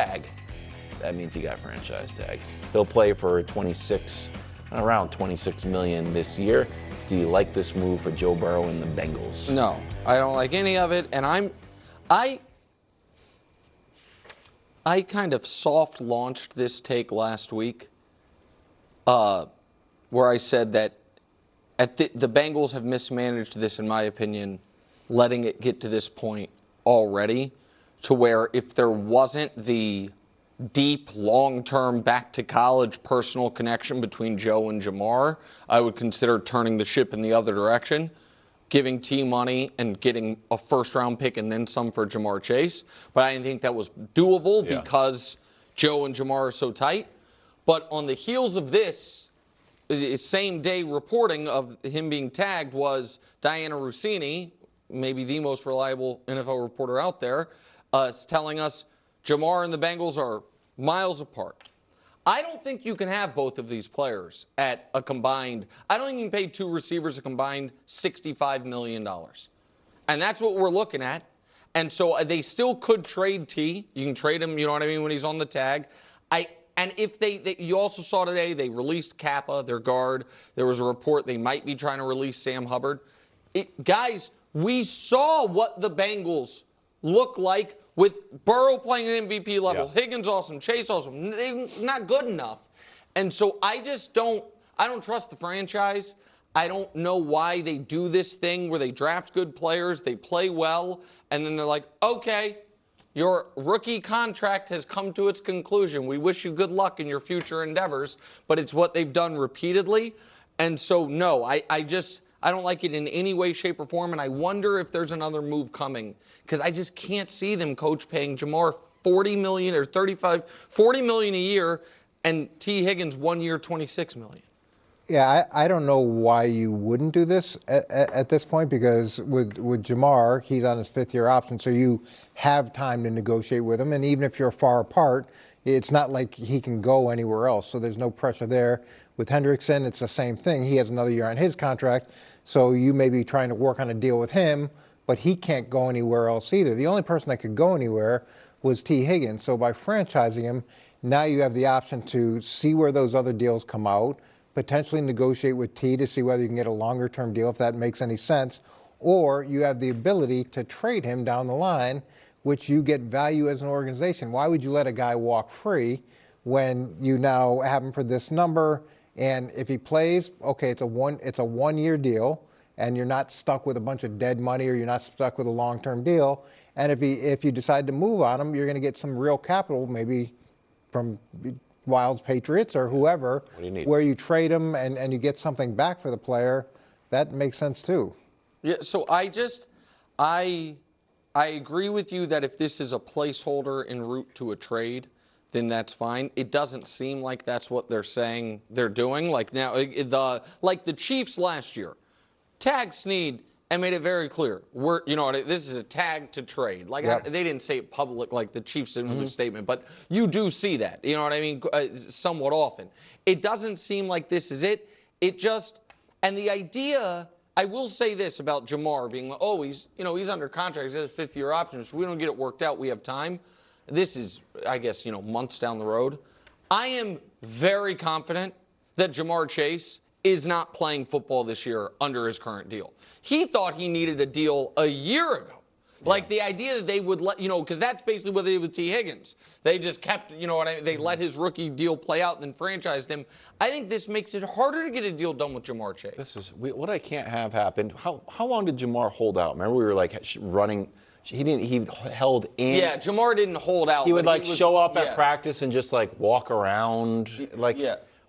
tag, that means he got franchise tag. He'll play for around $26 million this year. Do you like this move for Joe Burrow and the Bengals? No, I don't like any of it, and I kind of soft launched this take last week, where I said that the Bengals have mismanaged this, in my opinion, letting it get to this point already, to where if there wasn't the deep, long-term, back-to-college personal connection between Joe and Jamar, I would consider turning the ship in the other direction, giving T money and getting a first-round pick and then some for Jamar Chase. But I didn't think that was doable because Joe and Jamar are so tight. But on the heels of this, the same-day reporting of him being tagged was Diana Rossini, maybe the most reliable NFL reporter out there, telling us Jamar and the Bengals are miles apart. I don't think you can have both of these players at a combined, I don't even pay two receivers a combined $65 million. And that's what we're looking at. And so they still could trade T. You can trade him, you know what I mean, when he's on the tag. And if you also saw today, they released Kappa, their guard. There was a report they might be trying to release Sam Hubbard. Guys, we saw what the Bengals look like with Burrow playing at MVP level. Yeah. Higgins awesome, Chase awesome. They're not good enough. And so I don't trust the franchise. I don't know why they do this thing where they draft good players, they play well, and then they're like, okay, your rookie contract has come to its conclusion. We wish you good luck in your future endeavors, but it's what they've done repeatedly. And so, no, I don't like it in any way, shape, or form, and I wonder if there's another move coming because I just can't see them, Coach, paying Jamar $40 million or $40 million a year and Tee Higgins 1 year, $26 million. Yeah, I don't know why you wouldn't do this at this point because with Jamar, he's on his fifth-year option, so you have time to negotiate with him. And even if you're far apart, it's not like he can go anywhere else, so there's no pressure there. With Hendrickson, it's the same thing. He has another year on his contract, so you may be trying to work on a deal with him, but he can't go anywhere else either. The only person that could go anywhere was Tee Higgins. So by franchising him, now you have the option to see where those other deals come out, potentially negotiate with T to see whether you can get a longer-term deal, if that makes any sense, or you have the ability to trade him down the line, which you get value as an organization. Why would you let a guy walk free when you now have him for this number? And if he plays, okay, it's a one-year deal, and you're not stuck with a bunch of dead money, or you're not stuck with a long-term deal. And if you decide to move on him, you're going to get some real capital, maybe from Wilds, Patriots, or whoever, where you trade him and you get something back for the player. That makes sense too. Yeah. So I agree with you that if this is a placeholder en route to a trade, then that's fine. It doesn't seem like that's what they're saying they're doing. Like now, like the Chiefs last year, tag Snead and made it very clear. This is a tag to trade. Like they didn't say it public, like the Chiefs didn't make a statement, but you do see that. You know what I mean? Somewhat often. It doesn't seem like this is it. And the idea. I will say this about Jamar being, he's under contract. He's at his fifth-year option. So we don't get it worked out. We have time. This is, I guess, months down the road. I am very confident that Jamar Chase is not playing football this year under his current deal. He thought he needed a deal a year ago. Yeah. Like the idea that they would let, because that's basically what they did with Tee Higgins. They just kept, they let his rookie deal play out and then franchised him. I think this makes it harder to get a deal done with Jamar Chase. This is what I can't have happen. How long did Jamar hold out? Remember we were like running. He held in. Yeah, Jamar didn't hold out. He would show up at practice and just walk around.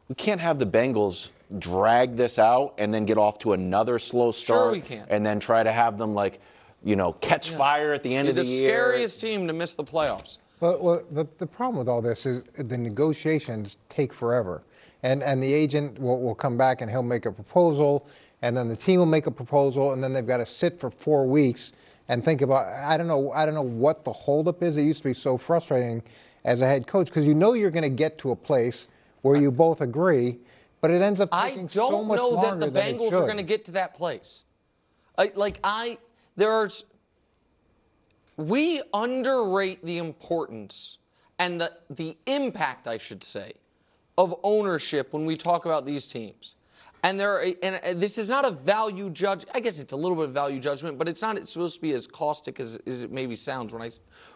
We can't have the Bengals drag this out and then get off to another slow start. Sure we can. And then try to have them catch fire at the end of the year. The scariest team to miss the playoffs. Well, the problem with all this is the negotiations take forever. And the agent will come back and he'll make a proposal, and then the team will make a proposal, and then they've got to sit for 4 weeks and think about, I don't know what the holdup is. It used to be so frustrating as a head coach because you're going to get to a place where you both agree, but it ends up taking so much longer than it should. I don't know that the Bengals are going to get to that place. We underrate the importance, and the impact, I should say, of ownership when we talk about these teams. And this is not a value judge. I guess it's a little bit of value judgment, but it's not. It's supposed to be as caustic as it maybe sounds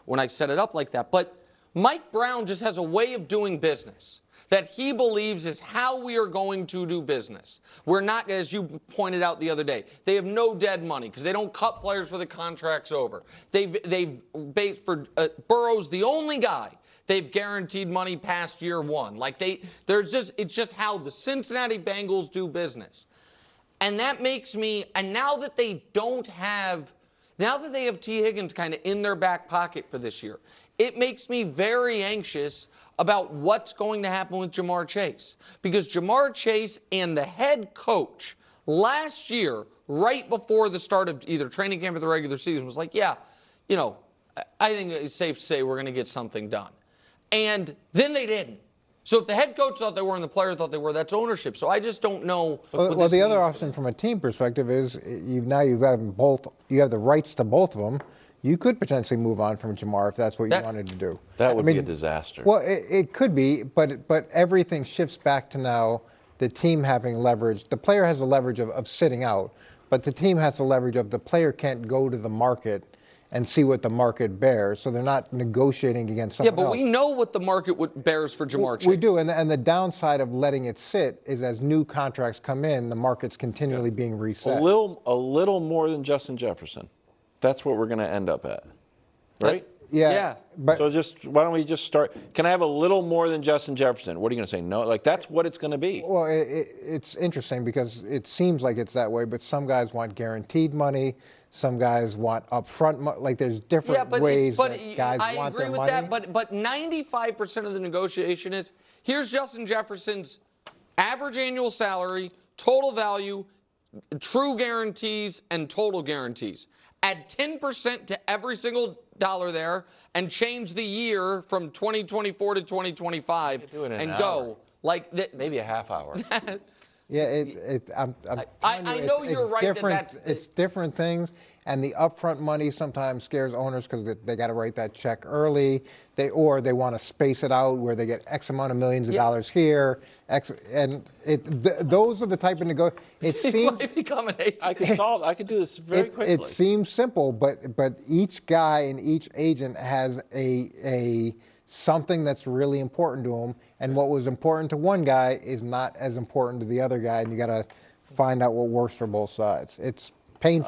when I set it up like that. But Mike Brown just has a way of doing business that he believes is how we are going to do business. We're not, as you pointed out the other day, they have no dead money because they don't cut players for the contract's over. Burrow's the only guy they've guaranteed money past year one. It's just how the Cincinnati Bengals do business. And that makes me, and now that they have Tee Higgins kind of in their back pocket for this year, it makes me very anxious about what's going to happen with Ja'Marr Chase. Because Ja'Marr Chase and the head coach last year, right before the start of either training camp or the regular season, was like, yeah, I think it's safe to say we're going to get something done. And then they didn't. So if the head coach thought they were and the player thought they were, that's ownership. So I just don't know. Well, the other option from a team perspective is you've got both. You have the rights to both of them. You could potentially move on from Ja'Marr if that's what you wanted to do. That would be a disaster. Well, it could be, but everything shifts back to now the team having leverage. The player has the leverage of sitting out, but the team has the leverage of the player can't go to the market and see what the market bears, so they're not negotiating against someone else. Yeah, but we know what the market bears for Ja'Marr Chase. We do, and the downside of letting it sit is as new contracts come in, the market's continually being reset. A little more than Justin Jefferson. That's what we're going to end up at, right? Yeah. But so why don't we just start? Can I have a little more than Justin Jefferson? What are you going to say? No, that's what it's going to be. Well, it's interesting because it seems like it's that way, but some guys want guaranteed money. Some guys want upfront money. Like there's different ways that guys want their money. I agree with that, but 95% of the negotiation is here's Justin Jefferson's average annual salary, total value, true guarantees, and total guarantees. Add 10% to every single dollar there and change the year from 2024 to 2025 and go. Maybe a half hour. Yeah, I know you're right that it's different things, and the upfront money sometimes scares owners because they got to write that check early. They want to space it out where they get X amount of millions of dollars here. Those are the type of negotiations. It seems might become an agent. I could do this very quickly. It seems simple, but each guy and each agent has a something that's really important to them, and what was important to one guy is not as important to the other guy, and you got to find out what works for both sides. It's painful.